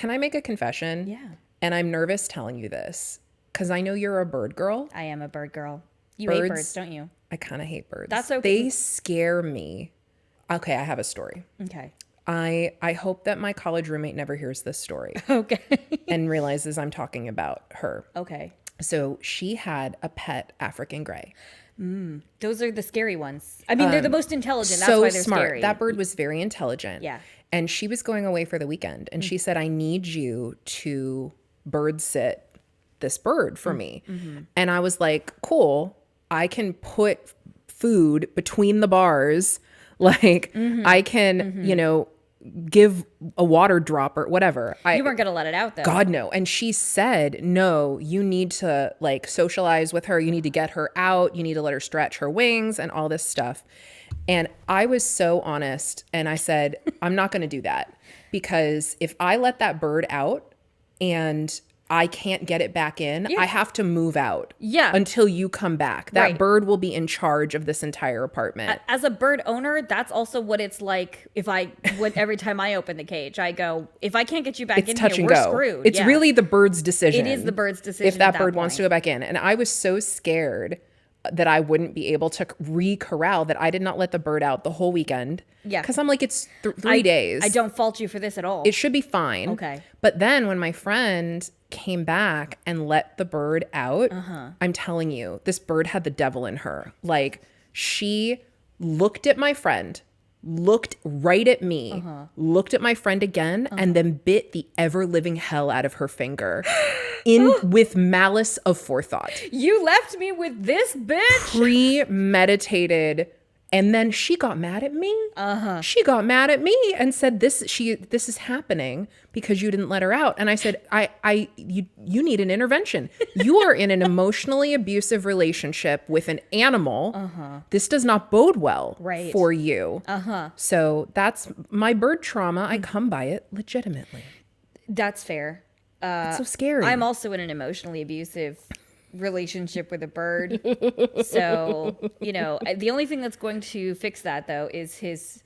can I make a confession? Yeah. And I'm nervous telling you this because I know you're a bird girl. I am a bird girl. You hate birds, don't you? I kind of hate birds. That's okay. They scare me. Okay, I have a story. Okay. I hope that my college roommate never hears this story Okay. and realizes I'm talking about her. Okay. So she had a pet African gray. Those are the scary ones. I mean, they're the most intelligent. That's So why they're smart. scary. That bird was very intelligent. Yeah. And she was going away for the weekend. And she said, I need you to bird sit this bird for me. And I was like, cool. I can put food between the bars. Like I can, you know, give a water drop or whatever. You weren't going to let it out, though. God, no. And she said, no, you need to like socialize with her. You need to get her out. You need to let her stretch her wings and all this stuff. And I was so honest. And I said, I'm not going to do that because if I let that bird out and I can't get it back in, I have to move out until you come back. That bird will be in charge of this entire apartment. As a bird owner, that's also what it's like every time I open the cage, I go, if I can't get you back in touch here, and we're go. screwed. It's really the bird's decision. It is the bird's decision if that bird wants to go back in. And I was so scared that I wouldn't be able to re-corral that I did not let the bird out the whole weekend. Yeah. Because I'm like, it's 3 days. I don't fault you for this at all. It should be fine. Okay. But then when my friend came back and let the bird out, I'm telling you, this bird had the devil in her. Like she looked at my friend, looked right at me, looked at my friend again, and then bit the ever living hell out of her finger with malice of forethought. You left me with this bitch? Premeditated. And then she got mad at me. She got mad at me and said, "This is happening because you didn't let her out." And I said, you need an intervention. You are in an emotionally abusive relationship with an animal. This does not bode well for you. So that's my bird trauma. I come by it legitimately. That's fair. It's so scary. I'm also in an emotionally abusive relationship with a bird. So, you know, the only thing that's going to fix that, though, is his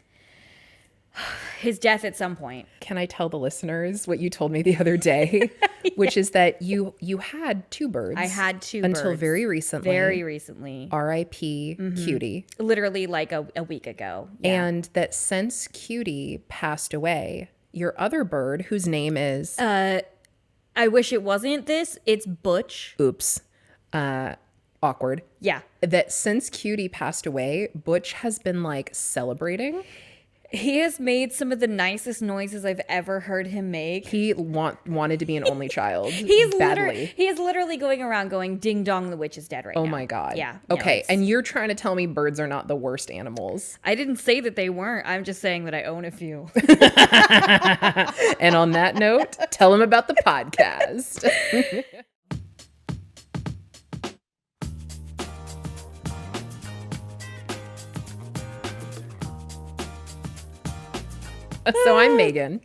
death at some point. Can I tell the listeners what you told me the other day, which is that you had 2 birds. I had 2 until birds. very recently. Very recently. R.I.P. Cutie. Literally like a week ago. Yeah. And that since Cutie passed away, your other bird, whose name is... I wish it wasn't this. It's Butch. Oops. Awkward. Yeah. That since Cutie passed away, Butch has been like celebrating. He has made some of the nicest noises I've ever heard him make. He wanted to be an only child. He is literally going around going, "Ding dong, the witch is dead right now." Oh my God. Yeah. Okay. And you're trying to tell me birds are not the worst animals. I didn't say that they weren't. I'm just saying that I own a few. And on that note, tell them about the podcast. So I'm Megan.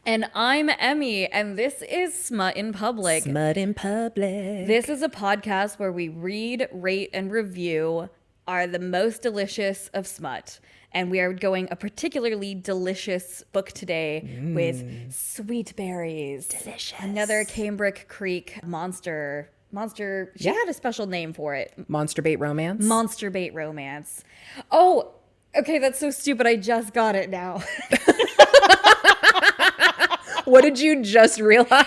And I'm Emi, and this is Smut in Public. Smut in Public. This is a podcast where we read, rate, and review the most delicious of smut. And we are going a particularly delicious book today with Sweet Berries. Delicious. Another Cambric Creek monster. She had a special name for it. Monster bait romance. Monster bait romance. Oh, okay, that's so stupid. I just got it now. What did you just realize?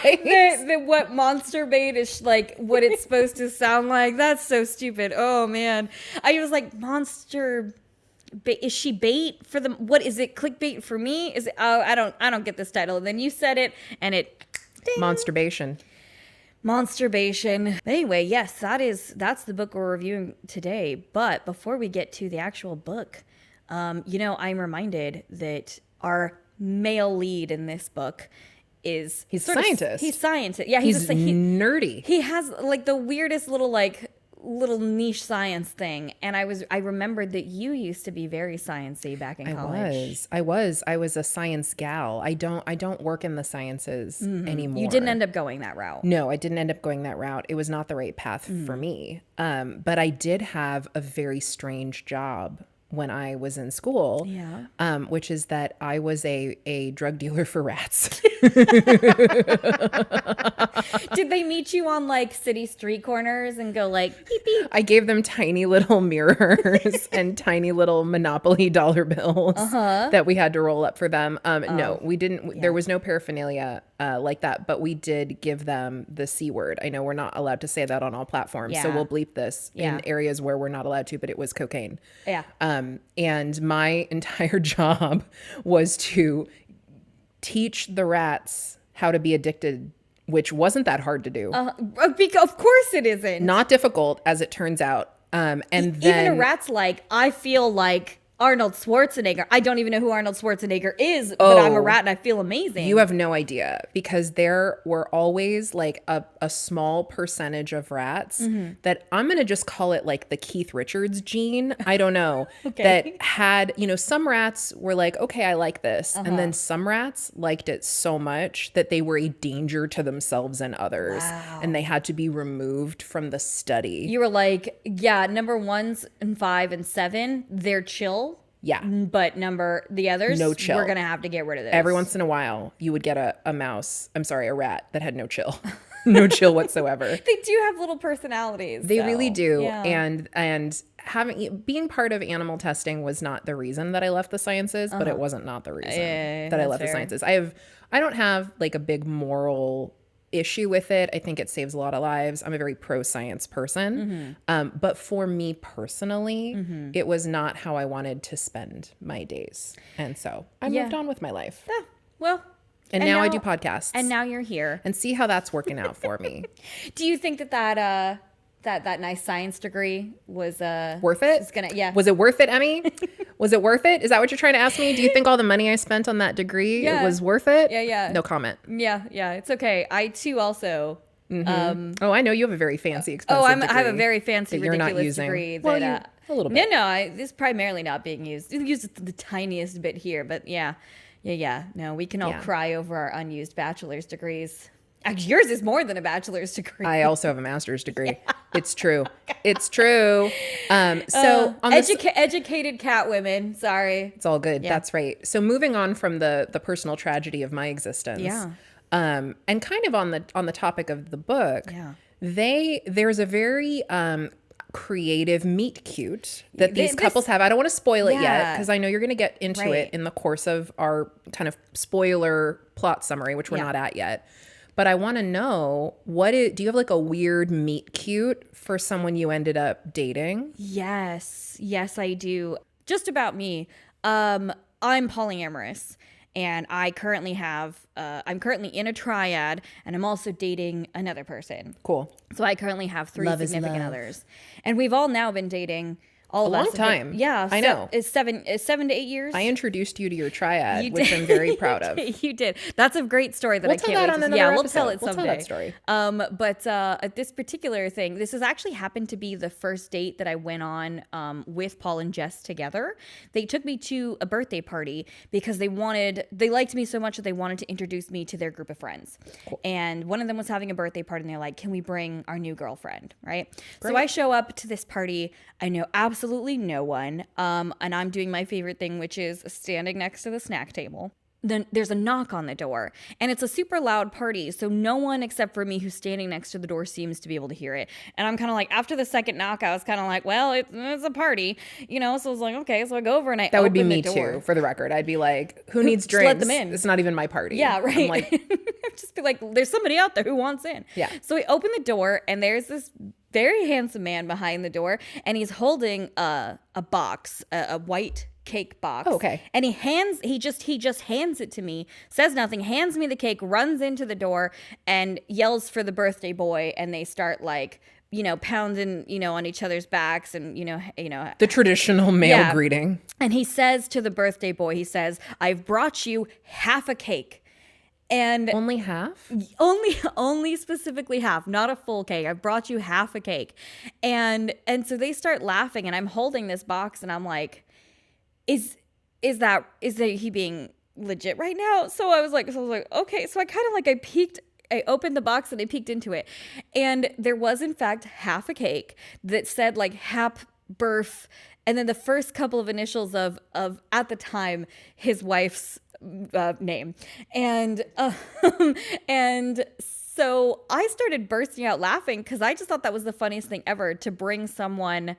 What monster bait is like, what it's supposed to sound like. That's so stupid. Oh man, I was like, monster bait. Is she bait for the? What is it? Clickbait for me? Is it? Oh, I don't get this title. And then you said it, and it. Ding. Monsturbation. Anyway, yes, that's the book we're reviewing today. But before we get to the actual book, I'm reminded that our male lead in this book is he's a scientist. He's scientist. Yeah, he's nerdy. He has like the weirdest little niche science thing. And I remembered that you used to be very sciencey back in college. I was a science gal. I don't work in the sciences anymore. You didn't end up going that route. No, I didn't end up going that route. It was not the right path for me. But I did have a very strange job when I was in school, Yeah. which is that I was a drug dealer for rats. Did they meet you on like city street corners and go like beep beep? I gave them tiny little mirrors and tiny little Monopoly dollar bills that we had to roll up for them. No, we didn't. There was no paraphernalia like that, but we did give them the C word. I know we're not allowed to say that on all platforms, so Yeah. we'll bleep this in areas where we're not allowed to, but it was cocaine. Yeah. And my entire job was to teach the rats how to be addicted, which wasn't that hard to do. Of course it isn't. Not difficult, as it turns out. And then Even a rat's like, I feel like Arnold Schwarzenegger. I don't even know who Arnold Schwarzenegger is, but I'm a rat and I feel amazing. you have no idea, because there were always like a small percentage of rats that I'm going to just call it like the Keith Richards gene. I don't know. That had, some rats were like, okay, I like this. And then some rats liked it so much that they were a danger to themselves and others. Wow. And they had to be removed from the study. You were like, yeah, number 1s and 5 and 7, they're chill. Yeah. But the others, No chill. we're going to have to get rid of those. Every once in a while, you would get a rat that had no chill. No chill whatsoever. They do have little personalities. They so, really do. yeah. And being part of animal testing was not the reason that I left the sciences, but it wasn't not the reason that I left the sciences. I don't have like a big moral issue with it. I think it saves a lot of lives. I'm a very pro-science person. But for me personally, it was not how I wanted to spend my days. And so I moved on with my life. Yeah, well. And now I do podcasts. And now you're here. And see how that's working out for me. Do you think that nice science degree was worth it? Was it worth it, Emmy? Was it worth it? Is that what you're trying to ask me? Do you think all the money I spent on that degree was worth it? Yeah. No comment. Yeah. It's okay. I too also. I know you have a the fancy, expensive degree I have a very fancy, that you're not ridiculous using. degree. Well, That, a little bit. No. This is primarily not being used. You use the tiniest bit here, but yeah. No, we can all cry over our unused bachelor's degrees. Actually, yours is more than a bachelor's degree. I also have a master's degree. It's true. It's true. So on educated cat women. Sorry. It's all good. That's right. So moving on from the personal tragedy of my existence. Yeah. And kind of on the topic of the book. Yeah. There's a very creative meet cute that these couples have. I don't want to spoil it yet, because I know you're going to get into it in the course of our kind of spoiler plot summary, which we're not at yet. But I want to know, do you have like a weird meet cute for someone you ended up dating? Yes, I do. Just about me. I'm polyamorous, and I currently I'm currently in a triad, and I'm also dating another person. Cool. So I currently have 3 significant others, and we've all now been dating. A long time. I know. It's 7 to 8 years. I introduced you to your triad, which I'm very proud of. You did. That's a great story that We'll I can't tell that wait on to another Yeah, we'll episode. tell it We'll someday. tell that story. But this particular thing, this has actually happened to be the first date that I went on with Paul and Jess together. They took me to a birthday party because they liked me so much that they wanted to introduce me to their group of friends. Cool. And one of them was having a birthday party, and they're like, can we bring our new girlfriend, right? Great. So I show up to this party. I know absolutely no one. And I'm doing my favorite thing, which is standing next to the snack table. Then there's a knock on the door, and it's a super loud party, so no one except for me who's standing next to the door seems to be able to hear it. And I'm kind of like, after the second knock, I was kind of like, well, it's a party, so I was like, okay. So I go over and I that would be open me the door. too, for the record. I'd be like, who needs drinks? Let them in. It's not even my party. Yeah, right. I'm like, just be like, there's somebody out there who wants in. Yeah. So we open the door, and there's this very handsome man behind the door, and he's holding a box, a white cake box. Oh, okay. And he just hands it to me, says nothing, hands me the cake, runs into the door, and yells for the birthday boy, and they start like, pounding, on each other's backs, and the traditional male greeting. And he says to the birthday boy, he says, "I've brought you half a cake." And only half? Only specifically half, not a full cake. I brought you half a cake. And so they start laughing, and I'm holding this box, and I'm like, is that he being legit right now? So I was like, okay. So I kind of like, I opened the box and I peeked into it, and there was in fact half a cake that said like birth, and then the first couple of initials of at the time his wife's name, and and so I started bursting out laughing because I just thought that was the funniest thing ever, to bring someone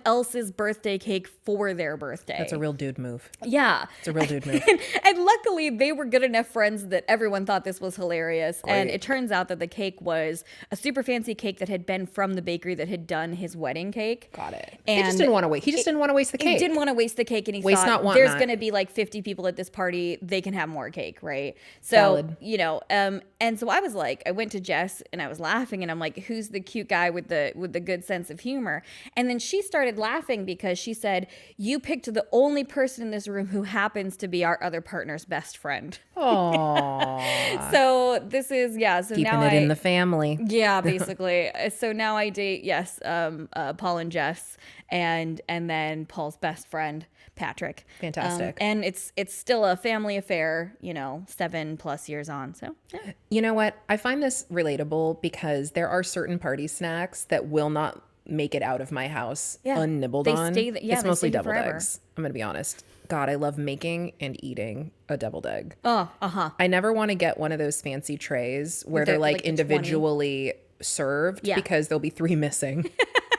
else's birthday cake for their birthday. That's a real dude move. Yeah. It's a real dude move. And luckily they were good enough friends that everyone thought this was hilarious. Great. And it turns out that the cake was a super fancy cake that had been from the bakery that had done his wedding cake. Got it. And He just didn't want to wait. He just didn't want to waste the cake. He didn't want to waste the cake, and he Waste thought, not, want there's not. going to be like 50 people at this party. They can have more cake, right? So, Valid. you know, and so I was like, I went to Jess and I was laughing, and I'm like, who's the cute guy with the good sense of humor? And then she started laughing because she said, you picked the only person in this room who happens to be our other partner's best friend. Aww. So this is, so Keeping now it in the family. yeah, basically. So now I date, Paul and Jess, and then Paul's best friend, Patrick. Fantastic. And it's still a family affair, 7+ years on. So yeah. You know what? I find this relatable because there are certain party snacks that will not make it out of my house unnibbled They on. stay It's they mostly stay deviled forever. eggs. I'm going to be honest. God, I love making and eating a deviled egg. Oh, uh-huh. I never want to get one of those fancy trays where With they're the- like like the 20. individually served Yeah. because there'll be 3 missing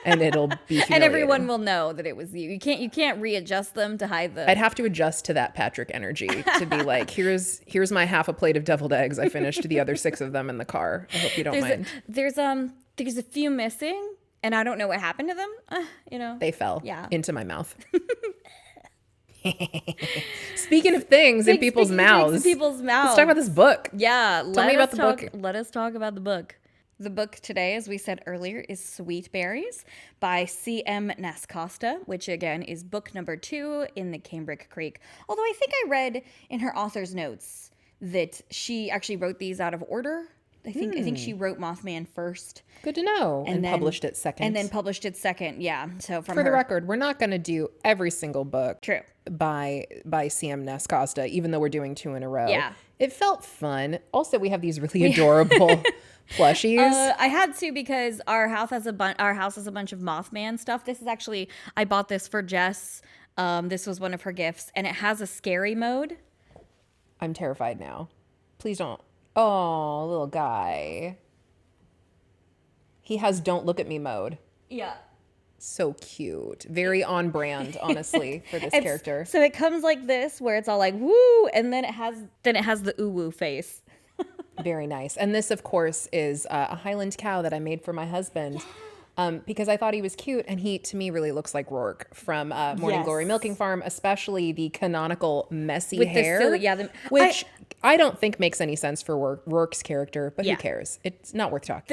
and it'll be humiliating. And everyone will know that it was you. You can't readjust them to hide the. I'd have to adjust to that Patrick energy to be like, here's my half a plate of deviled eggs. I finished the other 6 of them in the car. I hope you don't mind. There's a few missing, and I don't know what happened to them. They fell Yeah. into my mouth. Speaking of things in people's mouths. Let's talk about this book. Yeah, Tell me about the book. Let us talk about the book. The book today, as we said earlier, is Sweet Berries by C.M. Nascosta, which again is book number 2 in the Cambric Creek. Although I think I read in her author's notes that she actually wrote these out of order. I think she wrote Mothman first. Good to know. And then published it second. And then published it second. Yeah. So from For the her. record, we're not going to do every single book True. by C.M. Nascosta, even though we're doing 2 in a row. Yeah. It felt fun. Also, we have these really adorable plushies. I had to because our house has a bunch of Mothman stuff. This is actually, I bought this for Jess. This was one of her gifts, and it has a scary mode. I'm terrified now. Please don't. Oh, little guy. He has don't look at me mode. Yeah. So cute. Very on brand, honestly, for this character. So it comes like this, where it's all like woo, and then it has the ooh woo face. Very nice. And this, of course, is a Highland cow that I made for my husband because I thought he was cute. And he, to me, really looks like Rourke from Morning Yes. Glory Milking Farm, especially the canonical messy With the hair, silly- which I don't think makes any sense for Rourke's character, but Yeah. who cares? It's not worth talking.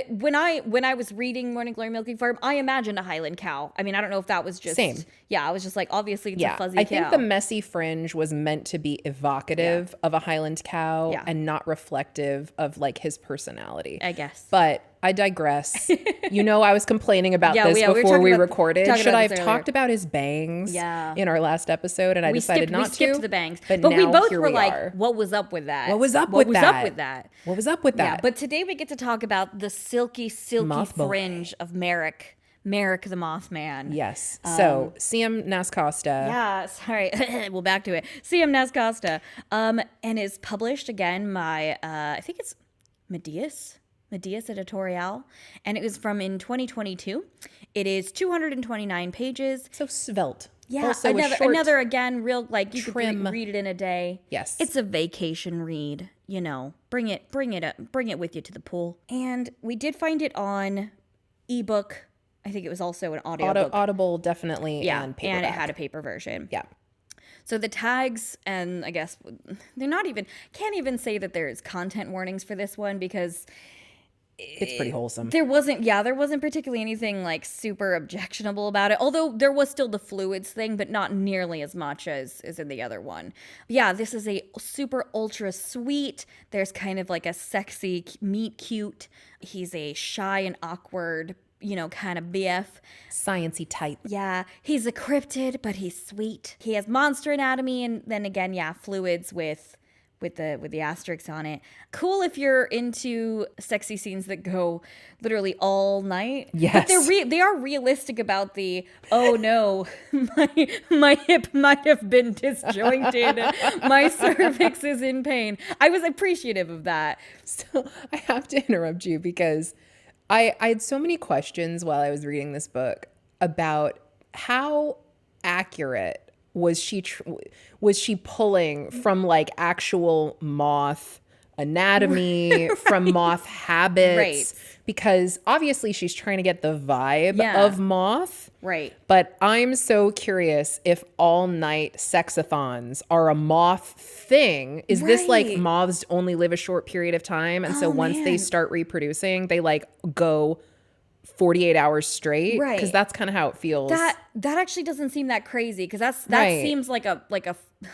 When I was reading Morning Glory Milking Farm, I imagined a Highland cow. I mean, I don't know if that was just Same. Yeah, I was just like, obviously it's a fuzzy I cow. think the messy fringe was meant to be evocative of a Highland cow Yeah. and not reflective of like his personality. I guess. But I digress. I was complaining about this we were before talking we about- recorded. talking Should about I have this talked earlier. about his bangs in our last episode? And I we decided not skipped to. the bangs, But we now both here were we like, are. "What was up with that? What was up with that? What was up with Yeah, that? but today we get to talk about the silky Moth boy. fringe of Merrick the Mothman. Yes. So C.M. Nascosta. Yeah, sorry. Well, back to it. C.M. Nascosta, and is published again by I think it's Medius Editorial, and it was from in 2022. It is 229 pages. So svelte. Yeah, Also a short- another again, real like you trim. could read it in a day. Yes. It's a vacation read. Bring it with you to the pool. And we did find it on ebook. I think it was also an audiobook. Audible, definitely. Yeah, and and paperback. it had a paper version. Yeah. So the tags, and I guess they're not even, can't even say that there's content warnings for this one because It's pretty wholesome. there wasn't particularly anything like super objectionable about it. Although there was still the fluids thing, but not nearly as much as in the other one. But yeah, this is a super ultra sweet. There's kind of like a sexy meet cute. He's a shy and awkward, kind of BF. Science-y type. Yeah, he's a cryptid, but he's sweet. He has monster anatomy, and then again, fluids with with the asterisks on it. Cool if you're into sexy scenes that go literally all night. Yes. But they are realistic about the, oh no, my hip might have been disjointed. My cervix is in pain. I was appreciative of that. So I have to interrupt you because I had so many questions while I was reading this book about how accurate was she pulling from like actual moth anatomy, from moth habits, Right. because obviously she's trying to get the vibe Yeah. of moth. Right. But I'm so curious if all night sexathons are a moth thing. Is this like Right. moths only live a short period of time? And so Oh, once they man. start reproducing, they like go 48 hours straight? Right. Because that's kind of how it feels. That actually doesn't seem that crazy because that Right. seems like a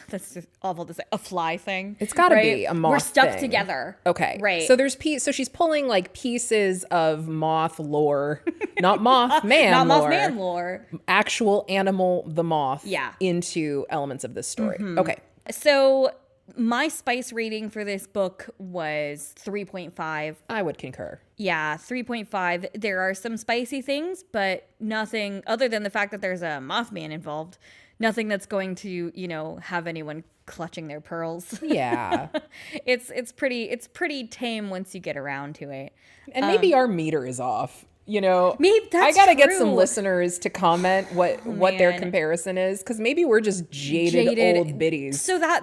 that's just awful to say, a fly thing. It's got to right? be a moth We're stuck thing. together. Okay. Right. So there's so she's pulling like pieces of moth lore, not Mothman Not lore. Mothman lore. Actual animal, the moth, Yeah. into elements of this story. Okay. So my spice rating for this book was 3.5. I would concur. Yeah, 3.5. There are some spicy things, but nothing other than the fact that there's a Mothman involved. Nothing that's going to, have anyone clutching their pearls. Yeah. It's pretty tame once you get around to it. And maybe our meter is off. Maybe I that's gotta get some true. listeners to comment what their Man. comparison is, because maybe we're just jaded old biddies. So that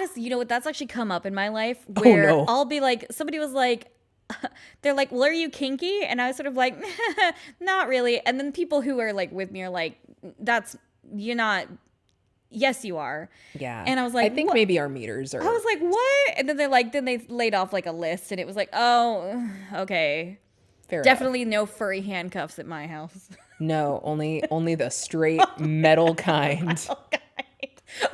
is that's actually come up in my life where no. I'll be like, somebody was like, they're like, well, are you kinky? And I was sort of like, not really. And then people who are like with me are like, you're not. Yes, you are. Yeah. And I was like, I think what? maybe our meters are. I was like, what? And then they laid off like a list, and it was like, oh, okay. Fair enough. Definitely no furry handcuffs at my house. No, only the straight metal kind.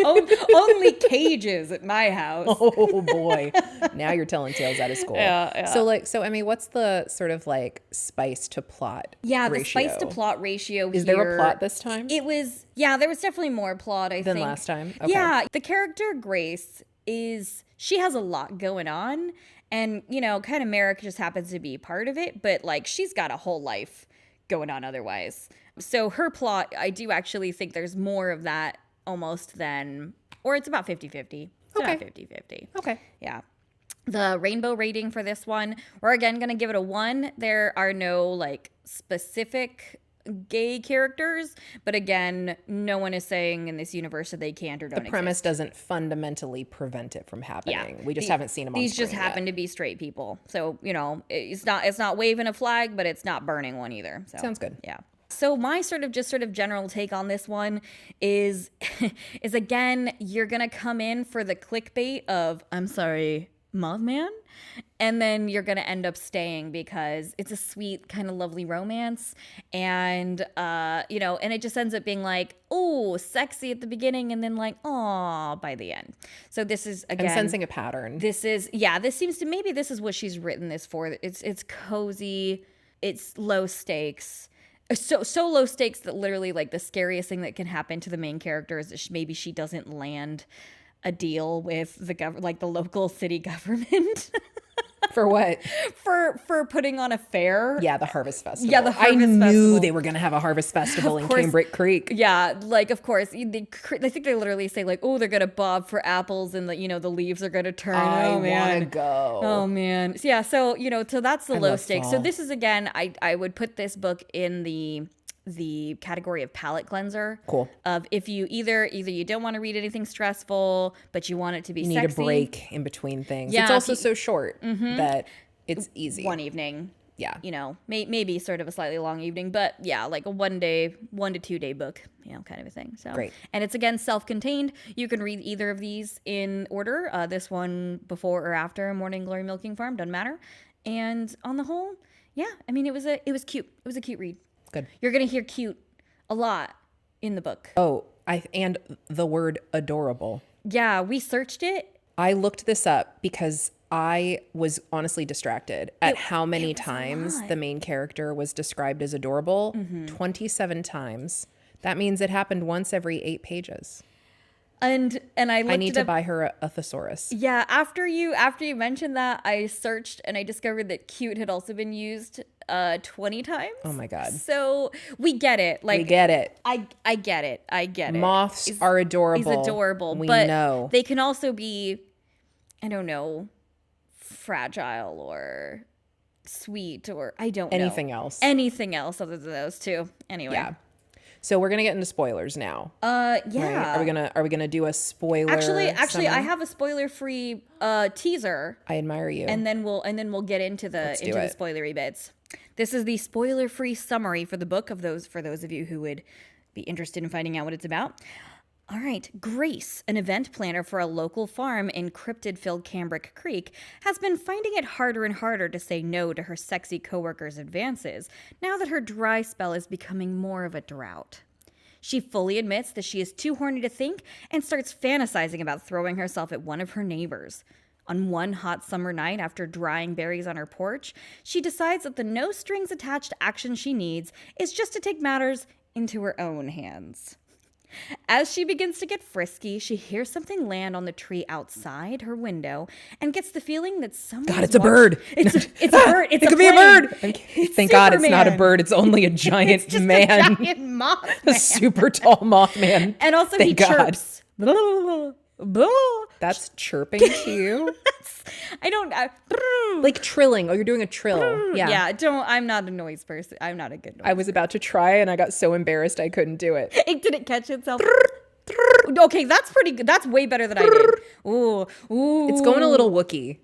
Only cages at my house. Oh boy. Now you're telling tales out of school. Yeah. So Emmy, what's the sort of like spice to plot Yeah, ratio? the spice to plot ratio. Is there a plot this time? There was definitely more plot, I Than think. last time? Okay. Yeah, the character Grace she has a lot going on, and kind of Merrick just happens to be part of it, but like she's got a whole life going on otherwise. So her plot, I do actually think there's more of that almost than, or it's about 50-50. It's about 50-50. Okay. Yeah. The rainbow rating for this one, we're again going to give it a 1. There are no like specific gay characters, but again, no one is saying in this universe that they can't or don't The premise exist. doesn't fundamentally prevent it from happening. We just haven't seen them on These just screen happen yet. to be straight people. So, it's not waving a flag, but it's not burning one either. So Sounds good. Yeah. So my sort of general take on this one is again, you're going to come in for the clickbait of, I'm sorry, Mothman, and then you're going to end up staying because it's a sweet kind of lovely romance, and and it just ends up being like, oh, sexy at the beginning, and then like, oh, by the end. So this is again, I'm sensing a pattern. this is maybe this is what she's written this for. It's cozy, it's low stakes. So low stakes that literally like the scariest thing that can happen to the main character is that maybe she doesn't land a deal with the local city government. For what? for putting on a fair. Yeah, the Harvest Festival. Yeah, the Harvest I knew Festival. they were going to have a Harvest Festival in course. Cambric Creek. Yeah, like of course. I think they literally say like, oh, they're gonna bob for apples, and the leaves are gonna turn. I Oh want to man. go. Oh man. So, yeah. So so that's the I low love stakes. fall. So this is again, I would put this book in the category of palate cleanser. Cool. Of if you either you don't want to read anything stressful, but you want it to be You need sexy. a break in between things. Yeah, it's also if you- so short that it's easy. One evening. Yeah. Maybe sort of a slightly long evening, but yeah, like a 1 to 2 day book, kind of a thing. So Great. And it's again self-contained. You can read either of these in order. This one before or after Morning Glory Milking Farm, doesn't matter. And on the whole, yeah, I mean it was cute. It was a cute read. Good. You're gonna hear cute a lot in the book. Oh, and the word adorable. Yeah, we searched it. I looked this up because I was honestly distracted at how many times the main character was described as adorable. 27 times. That means it happened once every 8 pages. And I looked I need it to up. buy her a thesaurus. Yeah, after you mentioned that, I searched and I discovered that cute had also been used 20 times. Oh my God. So we get it. Like We get it. I get it. I get it. Moths Is- are adorable. Is adorable. We but know. they can also be, I don't know, fragile or sweet or I don't know. Anything else. Anything else other than those two. Anyway. Yeah. So we're gonna get into spoilers now. Yeah. Right? Are we gonna do a spoiler? Actually, summary? I have a spoiler-free teaser. I admire you. And then we'll get into the spoilery bits. This is the spoiler-free summary for the book for those of you who would be interested in finding out what it's about. All right, Grace, an event planner for a local farm in cryptid-filled Cambric Creek, has been finding it harder and harder to say no to her sexy coworkers' advances now that her dry spell is becoming more of a drought. She fully admits that she is too horny to think and starts fantasizing about throwing herself at one of her neighbors. On one hot summer night after drying berries on her porch, she decides that the no-strings-attached action she needs is just to take matters into her own hands. As she begins to get frisky, she hears something land on the tree outside her window and gets the feeling that someone. God, it's a bird. It's a bird. It's it could be a plane. bird. Thank God it's not a Superman. bird. It's only a giant It's just man. a giant moth. A super tall Mothman. And also Thank he God. chirps. Blah, blah, blah. That's chirping to you? I don't. Like trilling. Oh, you're doing a trill. Yeah. Yeah. Don't. I'm not a noise person. I'm not a good noise. I was about to try and I got so embarrassed I couldn't do it. It didn't catch itself. Okay, that's pretty good. That's way better than I did. Ooh. It's going a little Wookiee.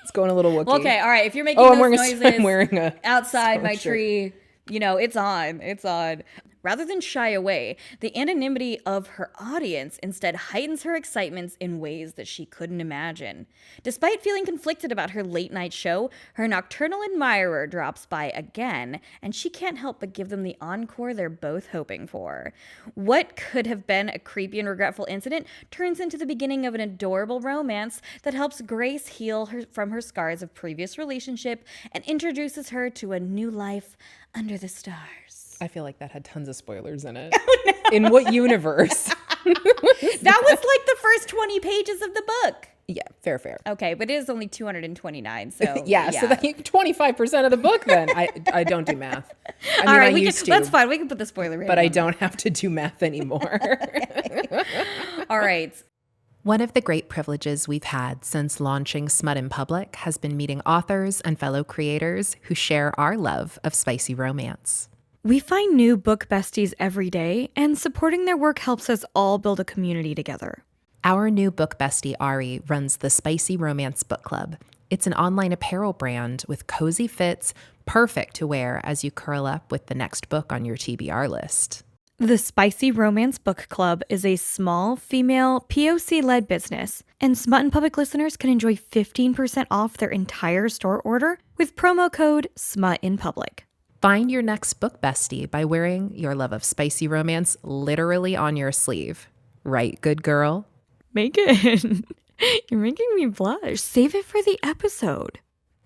It's going a little Wookiee. Okay, all right. If you're making Oh, those I'm wearing noises I'm wearing a outside my shirt. tree, it's on. It's on. Rather than shy away, the anonymity of her audience instead heightens her excitements in ways that she couldn't imagine. Despite feeling conflicted about her late night show, her nocturnal admirer drops by again, and she can't help but give them the encore they're both hoping for. What could have been a creepy and regretful incident turns into the beginning of an adorable romance that helps Grace heal from her scars of previous relationship and introduces her to a new life under the stars. I feel like that had tons of spoilers in it. Oh, no. In what universe? That was like the first 20 pages of the book. Yeah, fair. Okay, but it is only 229, so yeah, so that 25% of the book then. I don't do math. I mean, all right, I used to, that's fine. We can put the spoiler rating but I on. don't have to do math anymore. All right. One of the great privileges we've had since launching Smut in Public has been meeting authors and fellow creators who share our love of spicy romance. We find new book besties every day, and supporting their work helps us all build a community together. Our new book bestie, Ari, runs the Spicy Romance Book Club. It's an online apparel brand with cozy fits, perfect to wear as you curl up with the next book on your TBR list. The Spicy Romance Book Club is a small, female, POC-led business, and Smut in Public listeners can enjoy 15% off their entire store order with promo code SMUTINPUBLIC. Find your next book bestie by wearing your love of spicy romance literally on your sleeve. Right, good girl? Megan, you're making me blush. Save it for the episode.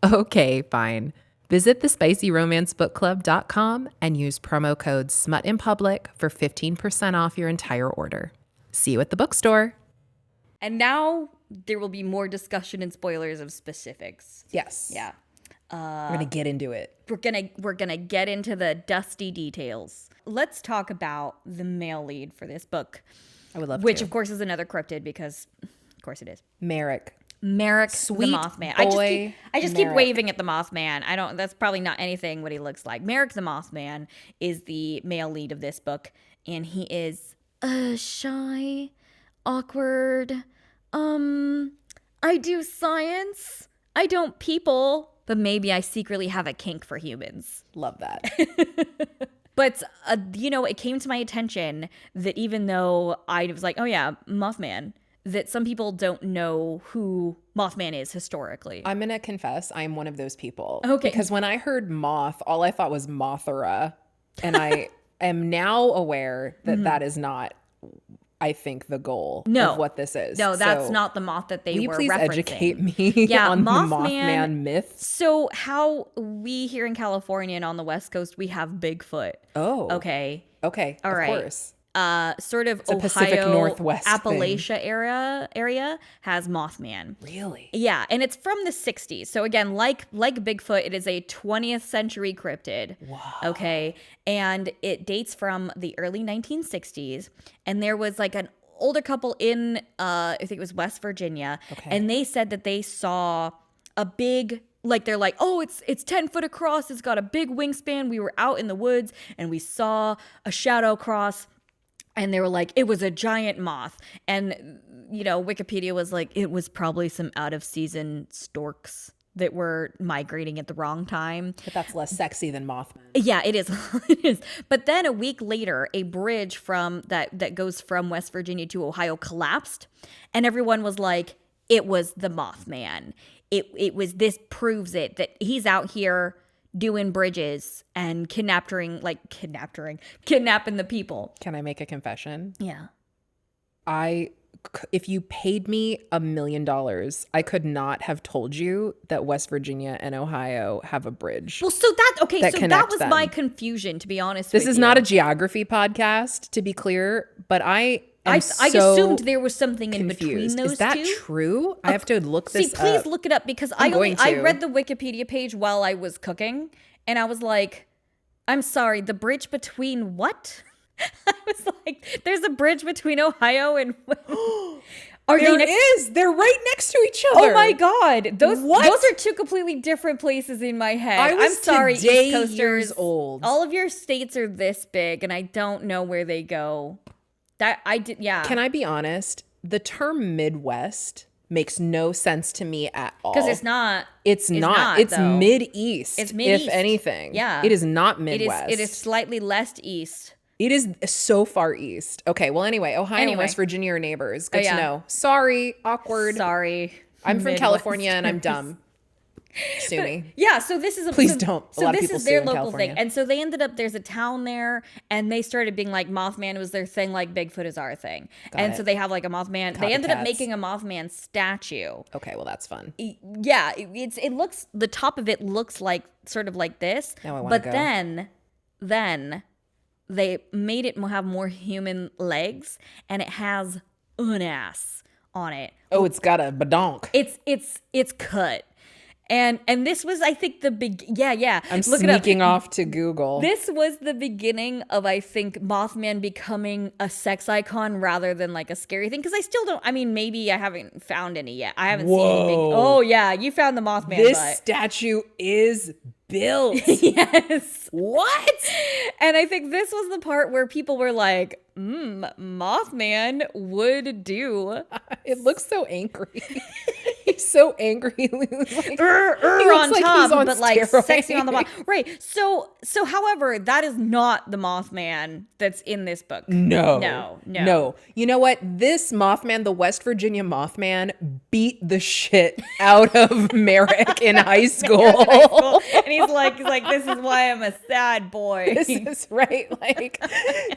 Okay, fine. Visit thespicyromancebookclub.com and use promo code SMUTINPUBLIC for 15% off your entire order. See you at the bookstore. And now there will be more discussion and spoilers of specifics. Yes. Yeah. We're going to get into it. We're gonna get into the dusty details. Let's talk about the male lead for this book. I would love Which, to. of course, is another cryptid because, of course, it is. Merrick. Sweet the Mothman. I just keep waving at the Mothman. That's probably not anything what he looks like. Merrick the Mothman is the male lead of this book, and he is shy, awkward. I do science. I don't people, but maybe I secretly have a kink for humans. Love that. But, it came to my attention that even though I was like, oh yeah, Mothman, that some people don't know who Mothman is historically. I'm going to confess I'm one of those people. Okay. Because when I heard moth, all I thought was Mothra. And I am now aware that that is not, I think, the goal of what this is. No, that's So not the moth that they will you were please referencing. educate me Yeah, on the Mothman- Mothman myths? So how we here in California and on the West Coast, we have Bigfoot. Oh. Okay. Okay. All of right. course. sort of a Pacific Ohio, Northwest Appalachia area has Mothman. Really? Yeah, and it's from the 60s. So again, like Bigfoot, it is a 20th century cryptid. Wow. Okay, and it dates from the early 1960s, and there was like an older couple in I think it was West Virginia, and they said that they saw a big, like, they're like, oh, it's 10 foot across, it's got a big wingspan. We were out in the woods and we saw a shadow cross, and they were like, it was a giant moth. And Wikipedia was like, it was probably some out of season storks that were migrating at the wrong time. But that's less sexy than Mothman. Yeah, it is. It is. But then a week later, a bridge from that goes from West Virginia to Ohio collapsed, and everyone was like, it was the Mothman. It was, this proves it, that he's out here doing bridges and kidnapping the people. Can I make a confession? Yeah. If you paid me $1 million, I could not have told you that West Virginia and Ohio have a bridge. Well, so that connect was them. my confusion, to be honest. This with is you. not a geography podcast, to be clear, but I assumed there was something in between those two. Is that true? I have to look this up. Please look it up, because I read the Wikipedia page while I was cooking, and I was like, I'm sorry, the bridge between what? I was like, there's a bridge between Ohio and They're right next to each other. Oh my God. Those are two completely different places in my head. I'm sorry, East Coasters. Years old. All of your states are this big, and I don't know where they go. Can I be honest? The term Midwest makes no sense to me at all. Because it's not. It's not. It's though. Mid-East. It's Mid-East. If anything. Yeah. It is not Midwest. It is slightly less east. It is so far east. Okay, well, anyway, Ohio and West Virginia are neighbors. Good to know. Sorry, awkward. Sorry. I'm from California and I'm dumb. Sue me. Yeah, so this is Please don't. So this is their local thing. And so they ended up, there's a town there, and they started being like, Mothman was their thing, like Bigfoot is our thing. So they have like a Mothman. They ended up making a Mothman statue. Okay, well, that's fun. Yeah, it looks, the top of it looks like sort of like this. Now I want to go. But then they made it have more human legs, and it has an ass on it. Oh, it's got a badonk. It's cut. And this was, I think, the big, yeah. I'm sneaking off to Google. This was the beginning of, I think, Mothman becoming a sex icon rather than like a scary thing. Because I still don't, I mean, maybe I haven't found any yet. I haven't seen anything. Oh, yeah, you found the Mothman. This statue is built. Yes. What? And I think this was the part where people were like, Mothman would do. It looks so angry. He's so angry. He looks like, on top, but like steroids. sexy on the bottom. Right. So however, that is not the Mothman that's in this book. No. You know what? This Mothman, the West Virginia Mothman, beat the shit out of Merrick in high school. And he's like, this is why I'm a sad boy. This is right. Like,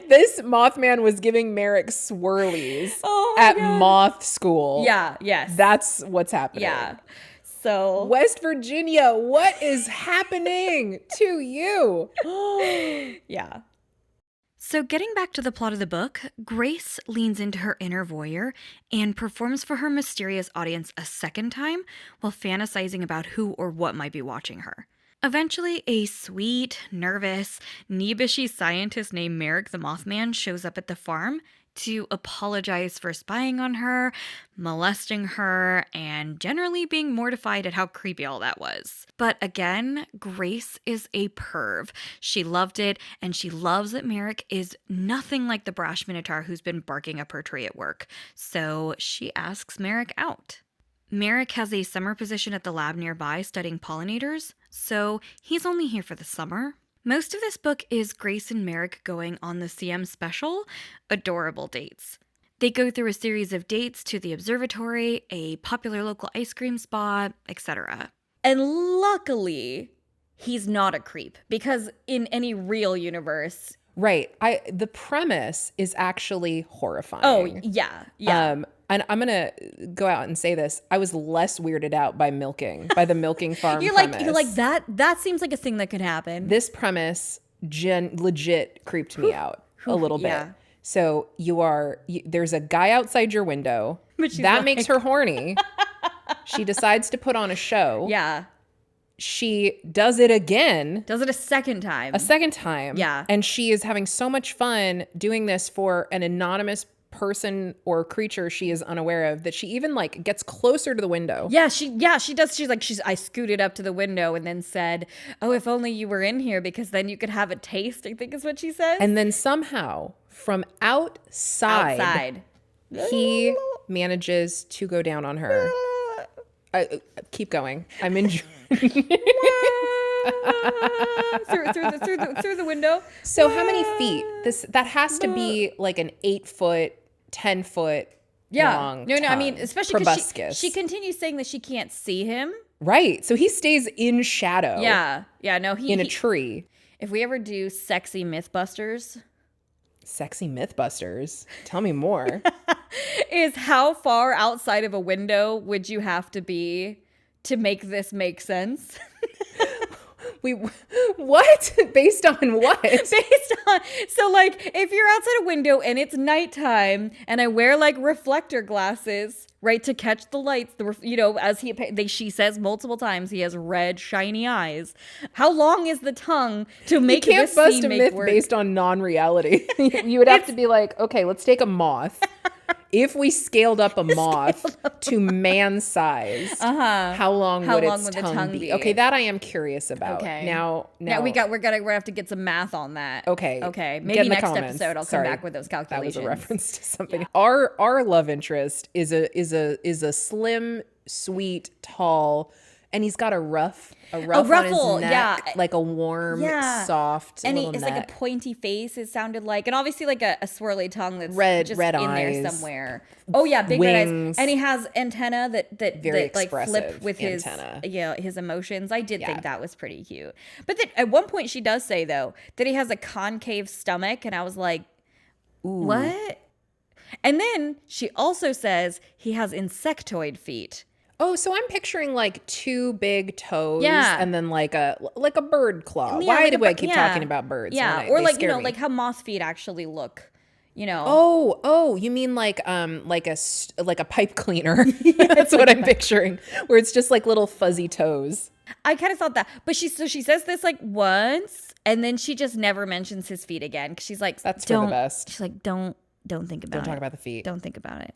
this Mothman was giving Merrick swirlies at God. moth school. Yeah, yes. That's what's happening. Yeah. So West Virginia, what is happening to you? yeah. So getting back to the plot of the book, Grace leans into her inner voyeur and performs for her mysterious audience a second time while fantasizing about who or what might be watching her. Eventually, a sweet, nervous, neebishy scientist named Merrick the Mothman shows up at the farm to apologize for spying on her, molesting her, and generally being mortified at how creepy all that was. But again, Grace is a perv. She loved it, and she loves that Merrick is nothing like the brash minotaur who's been barking up her tree at work. So she asks Merrick out. Merrick has a summer position at the lab nearby studying pollinators, so he's only here for the summer. Most of this book is Grace and Merrick going on the CM special, Adorable Dates. They go through a series of dates to the observatory, a popular local ice cream spot, etc. And luckily, he's not a creep, because in any real universe... Right. The premise is actually horrifying. Oh, yeah. And I'm going to go out and say this. I was less weirded out by the milking farm You're premise. like, that seems like a thing that could happen. This premise legit creeped me out a little bit. Yeah. So there's a guy outside your window. But she's That makes her horny. She decides to put on a show. Yeah. She does it again. Does it a second time. A second time. Yeah. And she is having so much fun doing this for an anonymous person or creature she is unaware of that she even like gets closer to the window. Yeah, she does. I scooted up to the window and then said, "Oh, if only you were in here because then you could have a taste," I think is what she says. And then somehow from outside. He manages to go down on her. Keep going. I'm enjoying. through the window. So how many feet? That has to be like an 8-foot, 10-foot long No, I mean, tongue. especially because Proboscis. she continues saying that she can't see him. Right. So he stays in shadow. Yeah. No, In a tree. If we ever do sexy Mythbusters, Sexy Mythbusters. Tell me more. is how far outside of a window would you have to be to make this make sense? What? Based on what? So like if you're outside a window and it's nighttime and I wear like reflector glasses, right, to catch the lights, as she says multiple times, he has red shiny eyes. How long is the tongue to make You can't this bust scene a make myth work? based on non-reality. You would have to be like, okay, let's take a moth. If we scaled up a moth to man size, how long would its tongue be? Okay, that I am curious about. Okay. Now we're gonna have to get some math on that. Okay. Maybe Get in the next comments. episode I'll Sorry. come back with those calculations. That was a reference to something. Yeah. Our love interest is a slim, sweet, tall, and he's got a ruff ruffle, on his neck, like a warm, soft, and little it's neck. like a pointy face. It sounded like, and obviously like a swirly tongue that's red just eyes, in there somewhere. Oh yeah, big red wings. eyes, and he has antenna that Very like flip expressive with antenna. his emotions. I did think that was pretty cute. But then at one point she does say though that he has a concave stomach, and I was like, what? And then she also says he has insectoid feet. Oh, so I'm picturing like two big toes, Yeah. and then like a bird claw. Yeah, Why like do I keep talking about birds? Yeah, when or they like scare me? like how moth feet actually look. Oh, you mean like a pipe cleaner? That's what I'm picturing, where it's just like little fuzzy toes. I kind of thought that, but she says this like once, and then she just never mentions his feet again because she's like, That's for the best. She's like, don't think about it. Don't talk about the feet. Don't think about it.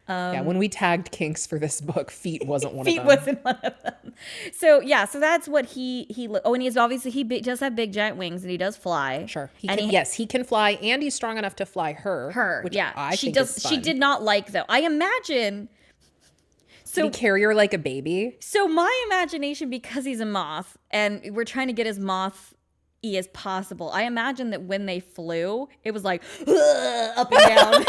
Yeah, when we tagged kinks for this book, feet wasn't one of them. Feet wasn't one of them. So that's what he. Oh, and he does have big giant wings, and he does fly. Sure, he can fly, and he's strong enough to fly her. Which I think is fun. She did not like though. I imagine. So did he carry her like a baby? So my imagination, because he's a moth, and we're trying to get as moth-y as possible. I imagine that when they flew, it was like up and down.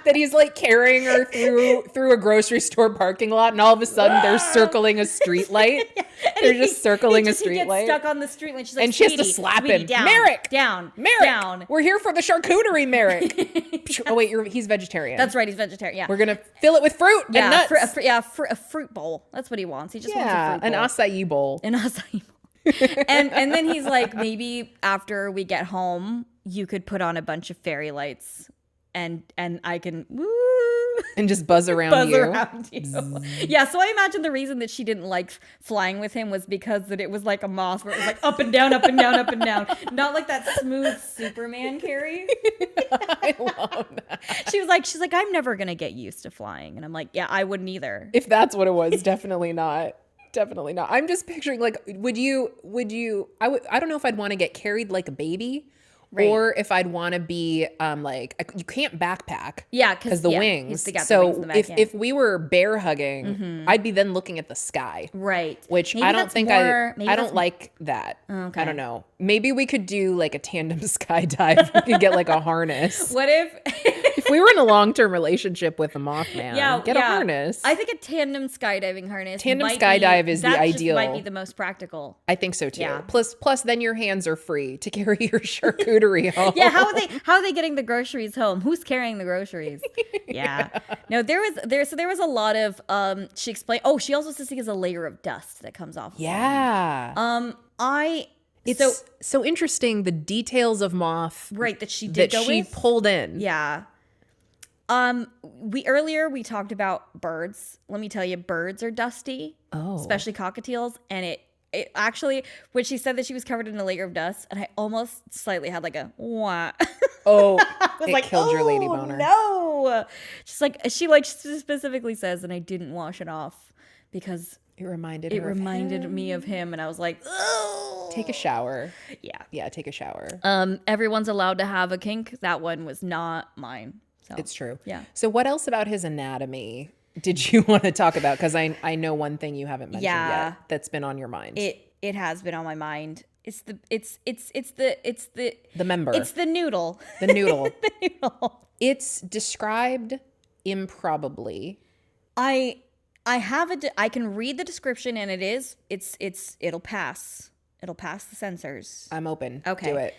That he's like carrying her through a grocery store parking lot, and all of a sudden they're circling a street light. They're just circling a street he gets light. Stuck on the street light. She's like, and she has to slap him. Down, Merrick, down, Merrick, down. We're here for the charcuterie, Merrick. Oh wait, he's vegetarian. That's right, he's vegetarian. Yeah, we're gonna fill it with fruit and nuts. A fruit bowl. That's what he wants. He just wants a fruit bowl. An acai bowl. An acai bowl. and then he's like, maybe after we get home, you could put on a bunch of fairy lights. And I can and just buzz around you. Yeah, so I imagine the reason that she didn't like flying with him was because that it was like a moth where it was like up and down, up and down, up and down. Not like that smooth Superman carry. I love that. She's like, I'm never gonna get used to flying. And I'm like, yeah, I wouldn't either. If that's what it was, definitely not. Definitely not. I'm just picturing like, would you, I don't know if I'd want to get carried like a baby. Right. Or if I'd want to be you can't backpack. Yeah, because the wings. So if we were bear hugging, I'd be then looking at the sky. Right. Which maybe I don't think I don't like that. Okay. I don't know. Maybe we could do like a tandem skydive. We could get like a harness. What if we were in a long-term relationship with a Mothman? Get a harness. I think a tandem skydiving harness. Tandem skydive is the ideal. Might be the most practical. I think so too. Yeah. Plus then your hands are free to carry your charcuterie home. Yeah, how are they getting the groceries home? Who's carrying the groceries? Yeah. No, there was a lot of she explained, she also says he has a layer of dust that comes off. Yeah. It's so interesting, the details of Moth right, that she did that go she with. pulled in. Yeah. We talked about birds. Let me tell you, birds are dusty. Oh. Especially cockatiels. And it actually, when she said that she was covered in a layer of dust, and I almost slightly had like a wah. Oh, I was it like, killed your lady "Oh, boner. No. She specifically says, and I didn't wash it off because It reminded it her of reminded him. me of him, and I was like, oh. Take a shower. Yeah. Yeah, take a shower. Everyone's allowed to have a kink. That one was not mine. So It's true. Yeah. So what else about his anatomy did you want to talk about? Because I know one thing you haven't mentioned Yeah. yet that's been on your mind. It has been on my mind. It's the The member. It's the noodle. The noodle. The noodle. It's described improbably. I I can read the description, and it'll pass. It'll pass the censors. I'm open. Okay. Do it.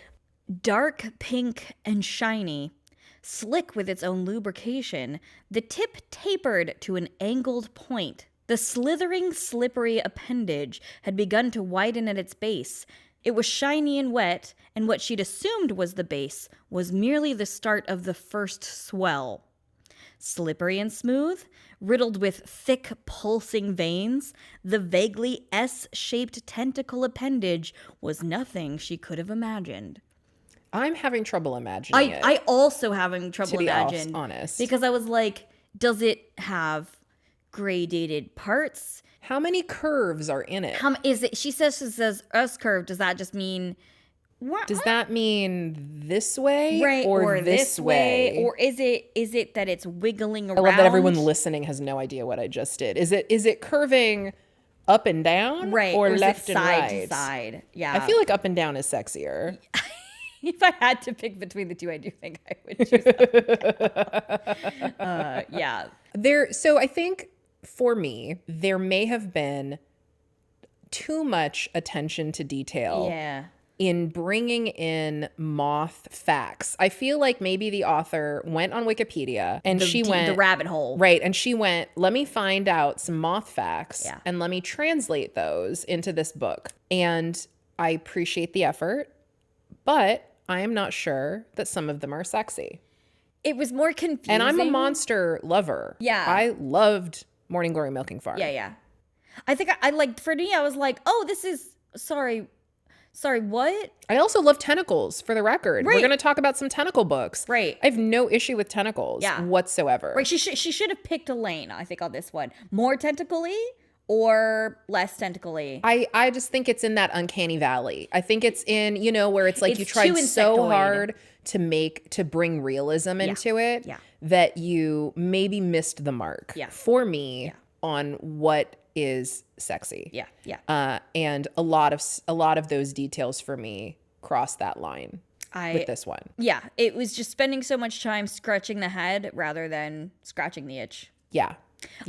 Dark pink and shiny, slick with its own lubrication, the tip tapered to an angled point. The slithering, slippery appendage had begun to widen at its base. It was shiny and wet, and what she'd assumed was the base was merely the start of the first swell. Slippery and smooth, riddled with thick, pulsing veins, the vaguely S-shaped tentacle appendage was nothing she could have imagined. I'm having trouble imagining it. I also having trouble to be imagining. honest. Because I was like, does it have gradated parts? How many curves are in it? Is it? She says S curve. Does that just mean what? Does that mean this way right or this way? or is it that it's wiggling around? I love that everyone listening has no idea what I just did. Is it curving up and down, right, or is left it and side right? to side? Yeah, I feel like up and down is sexier. if I had to pick between the two, I do think I would choose up and down. Yeah. So I think for me, there may have been too much attention to detail Yeah. in bringing in moth facts. I feel like maybe the author went on Wikipedia and she went the rabbit hole. right, and she went, let me find out some moth facts Yeah. and let me translate those into this book. And I appreciate the effort, but I am not sure that some of them are sexy. It was more confusing. And I'm a monster lover. Yeah. I loved Morning Glory Milking Farm. Yeah. I think I like, for me, I was like, oh, this is, sorry, what? I also love tentacles, for the record. We're Right. going to talk about some tentacle books. Right. I have no issue with tentacles whatsoever. Right, she should have picked a lane, I think, on this one. More tentacly or less tentacly. I just think it's in that uncanny valley. I think it's in, where it's like It's you tried too so insectoid. hard to bring realism into it Yeah. that you maybe missed the mark for me on what is sexy. Yeah. And a lot of those details for me cross that line with this one. Yeah, it was just spending so much time scratching the head rather than scratching the itch. Yeah.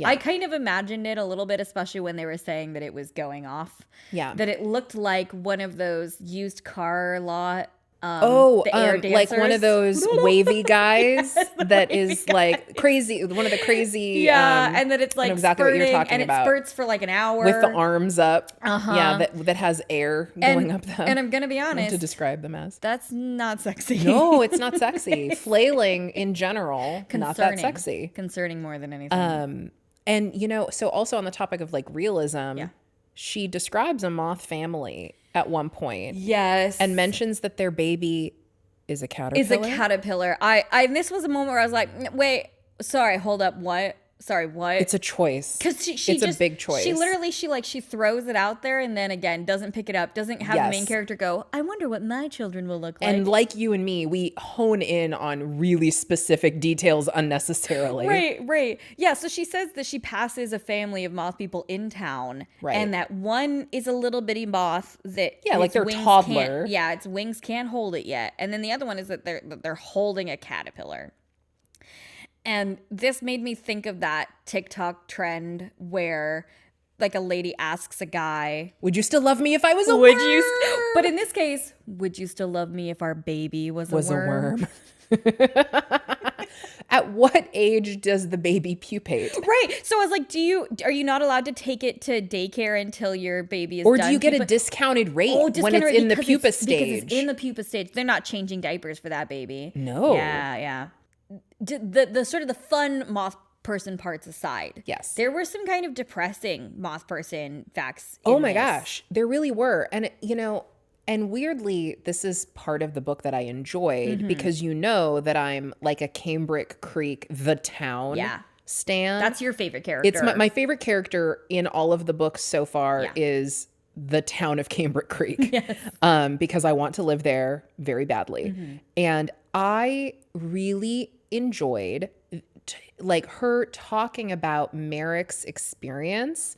I kind of imagined it a little bit, especially when they were saying that it was going off. Yeah. That it looked like one of those used car lot. Like dancers. one of those wavy guys that is like crazy. One of the crazy. Yeah, and that it's I like know exactly what you're spurting, talking and about. it spurts for like an hour With the arms up. Uh-huh. Yeah, that has air going up them. And I'm gonna be I don't know what honest, to describe them as. that's not sexy. No, it's not sexy. Flailing in general, not that sexy. Concerning more than anything. And so also on the topic of like realism, she describes a moth family at one point. Yes. And mentions that their baby is a caterpillar. Is a caterpillar. This was a moment where I was like, wait, sorry, hold up, what? Sorry, what? It's a choice. Because she it's just, a big choice. She literally, she throws it out there and then again doesn't pick it up, doesn't have the main character go, I wonder what my children will look like. And like you and me, we hone in on really specific details unnecessarily. Right. Yeah, so she says that she passes a family of moth people in town. Right. And that one is a little bitty moth that like its their wings toddler. its wings can't hold it yet. And then the other one is that they're holding a caterpillar. And this made me think of that TikTok trend where like a lady asks a guy, Would you still love me if I was a worm? but in this case, would you still love me if our baby was a worm? At what age does the baby pupate? Right. So I was like, are you not allowed to take it to daycare until your baby is Or done? do you get a discounted rate when discounted it's rate in the because pupa Because stage? it's in the pupa stage. They're not changing diapers for that baby. No. Yeah. The sort of the fun moth person parts aside. Yes. There were some kind of depressing moth person facts. Oh my gosh, there really were. And, and weirdly, this is part of the book that I enjoyed because that I'm like a Cambric Creek, the town stan. That's your favorite character. It's my favorite character in all of the books so far is the town of Cambric Creek. Because I want to live there very badly. And I really enjoyed like her talking about Merrick's experience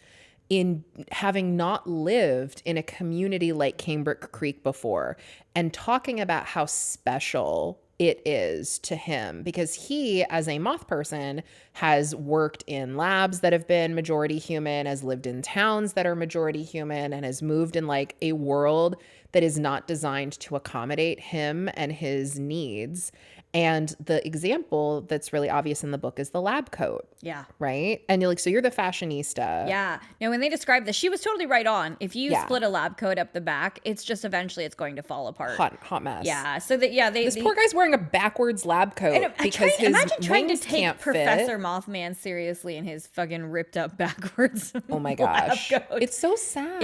in having not lived in a community like Cambric Creek before, and talking about how special it is to him because he, as a moth person, has worked in labs that have been majority human, has lived in towns that are majority human, and has moved in like a world that is not designed to accommodate him and his needs. And the example that's really obvious in the book is the lab coat. Yeah. Right? And you're like, so you're the fashionista. Yeah. Now, when they described this, she was totally right on. If you split a lab coat up the back, it's just eventually it's going to fall apart. Hot mess. Yeah. So that, this poor guy's wearing a backwards lab coat because his imagine trying to wings take can't Professor fit. Mothman seriously in his fucking ripped up backwards. Oh my gosh. It's so sad.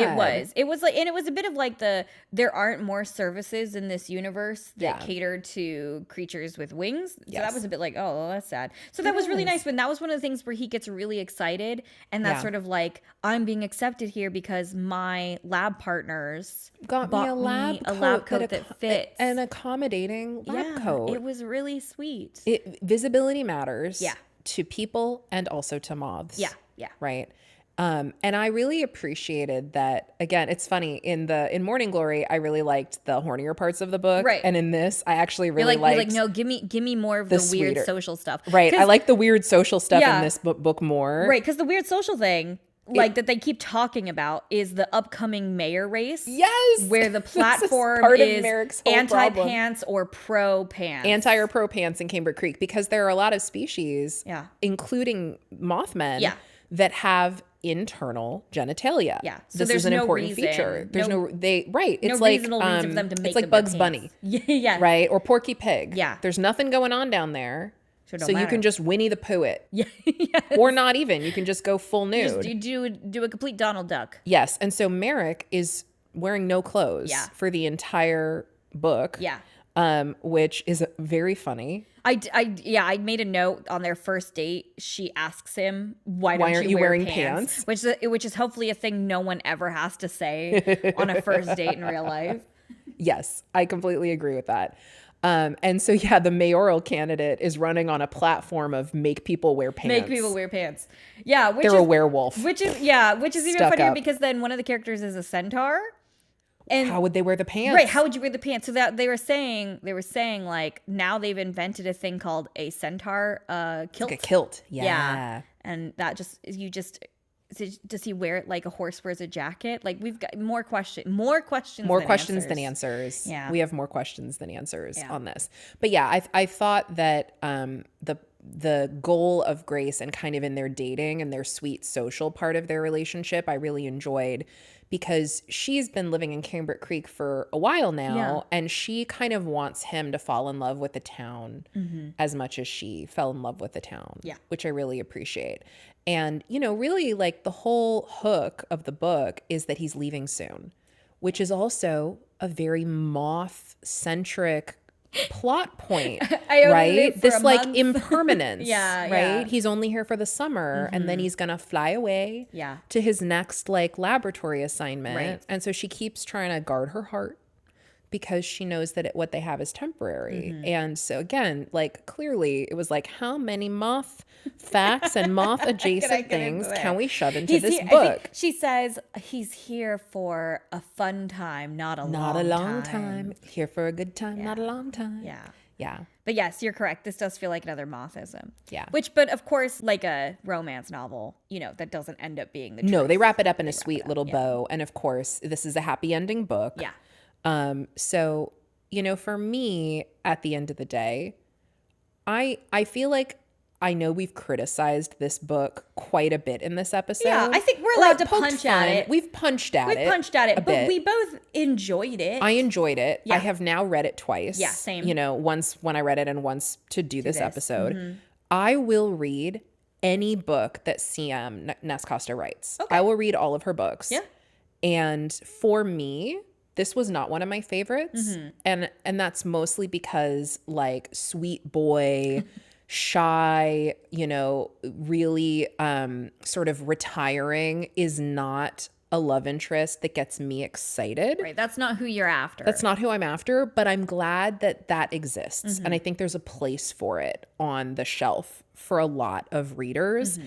It was like, and it was a bit of like there aren't more services in this universe that cater to creatures with wings. So that was a bit like, oh, well, that's sad. So that was really nice. But that was one of the things where he gets really excited. And that's sort of like, I'm being accepted here because my lab partners got me a lab coat that fits. An accommodating lab coat. It was really sweet. Visibility matters to people and also to moths. Yeah. Right. And I really appreciated that. Again, it's funny in Morning Glory, I really liked the hornier parts of the book. Right. And in this, I actually really you're like, no, give me more of the weird sweeter social stuff. Right. I like the weird social stuff in this book more. Right. Because the weird social thing, that they keep talking about, is the upcoming mayor race. Yes. Where the platform is anti-pants or pro-pants. Anti or pro-pants in Cambric Creek, because there are a lot of species, including Mothmen, that have internal genitalia. Yeah. So this is an important feature. There's it's like reasonable reason for them to make it's like them Bugs pants. Bunny. Yeah. Right? Or Porky Pig. Yeah. There's nothing going on down there. So you can just Winnie the Pooh it. Yeah. Or not even. You can just go full nude. You do a complete Donald Duck. Yes. And so Merrick is wearing no clothes for the entire book. Yeah. Which is very funny. I made a note on their first date. She asks him, why aren't you wearing pants? Which is hopefully a thing no one ever has to say on a first date in real life. Yes, I completely agree with that. And so, the mayoral candidate is running on a platform of make people wear pants. Make people wear pants. Yeah. They're a werewolf. Which is even funnier because then one of the characters is a centaur. And how would they wear the pants? Right. How would you wear the pants? So that they were saying like now they've invented a thing called a centaur kilt. Like a kilt. Yeah. And that does he wear it like a horse wears a jacket? Like we've got more questions than answers. Yeah. We have more questions than answers on this. But I thought that the goal of Grace and kind of in their dating and their sweet social part of their relationship, I really enjoyed, because she's been living in Cambric Creek for a while now, and she kind of wants him to fall in love with the town as much as she fell in love with the town, which I really appreciate. And, really like the whole hook of the book is that he's leaving soon, which is also a very moth-centric plot point, right? This like month. Impermanence, right? Yeah. He's only here for the summer and then he's gonna fly away to his next like laboratory assignment. Right. And so she keeps trying to guard her heart because she knows that what they have is temporary. And so again, like clearly it was like, how many moth facts and moth adjacent things can we shove into this book? She says he's here for a fun time, not a long time. Here for a good time, not a long time. Yeah. But yes, you're correct. This does feel like another mothism. Yeah. But of course, like a romance novel, that doesn't end up being the truth. No, they wrap it up in a sweet little bow. And of course, this is a happy ending book. Yeah. So, for me, at the end of the day, I feel like I know we've criticized this book quite a bit in this episode. Yeah, I think we're allowed to poked punch at it. We've punched at it. We've punched at it, a but bit. we both enjoyed it. I enjoyed it. Yeah. I have now read it twice. Yeah, same. You know, once when I read it and once to do this episode. I will read any book that CM Nascosta writes. Okay. I will read all of her books. Yeah. And for me, this was not one of my favorites. And that's mostly because like sweet boy, shy, you know, really sort of retiring is not a love interest that gets me excited. Right, that's not who you're after. That's not who I'm after, but I'm glad that that exists. And I think there's a place for it on the shelf for a lot of readers.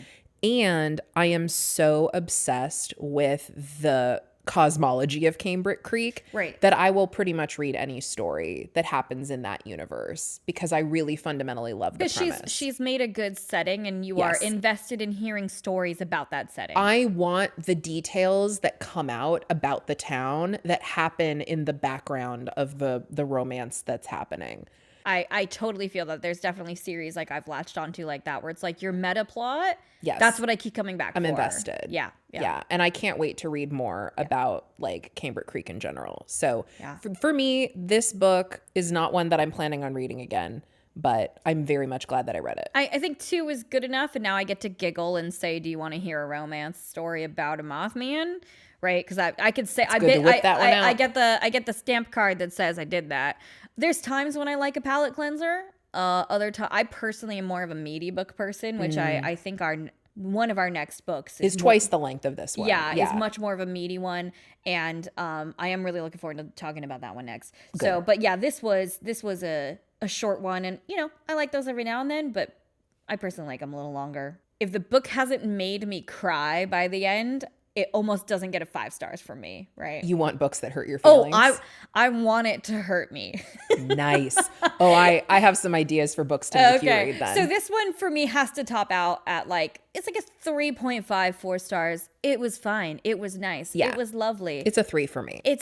And I am so obsessed with the cosmology of Cambric Creek Right. that I will pretty much read any story that happens in that universe because I really fundamentally love the Because premise. she's made a good setting, and you Yes. are invested in hearing stories about that setting. I want the details that come out about the town that happen in the background of the romance that's happening. I totally feel that there's definitely series like I've latched onto like that where it's like your meta plot. Yes. That's what I keep coming back I'm for. invested. Yeah. And I can't wait to read more about like Cambric Creek in general. So for me, this book is not one that I'm planning on reading again, but I'm very much glad that I read it. I think 2 is good enough, and now I get to giggle and say, do you want to hear a romance story about a Mothman? Right? Because I could say good to whip that one out. I get the stamp card that says I did that. There's times when I like a palate cleanser. Other times, I personally am more of a meaty book person, which I think one of our next books Is twice the length of this one. Yeah, is much more of a meaty one, and I am really looking forward to talking about that one next. So, but yeah, this was a short one, and you know I like those every now and then, but I personally like them a little longer. If the book hasn't made me cry by the end, it almost doesn't get a 5 stars from me, right? You want books that hurt your feelings? I want it to hurt me. Nice. Oh, I have some ideas for books to make you read then. So this one for me has to top out at like, it's like a 3.5, 4 stars. It was fine. It was nice. Yeah. It was lovely. It's a 3 for me. It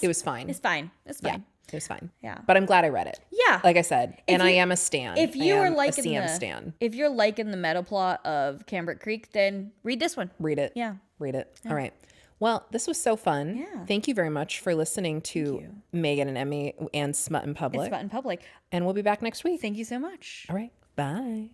was fine. It's fine. It's fine. It was fine. Yeah. But I'm glad I read it. Yeah. Like I said, and I am a stan. If you I are am liking a CM stan. if you're liking the meta plot of Cambric Creek, then read this one. Read it. Yeah. Read it. All right. Well, this was so fun. Yeah. Thank you very much for listening to Megan and Emi and Smut in Public. It's Smut in Public. And we'll be back next week. Thank you so much. All right. Bye.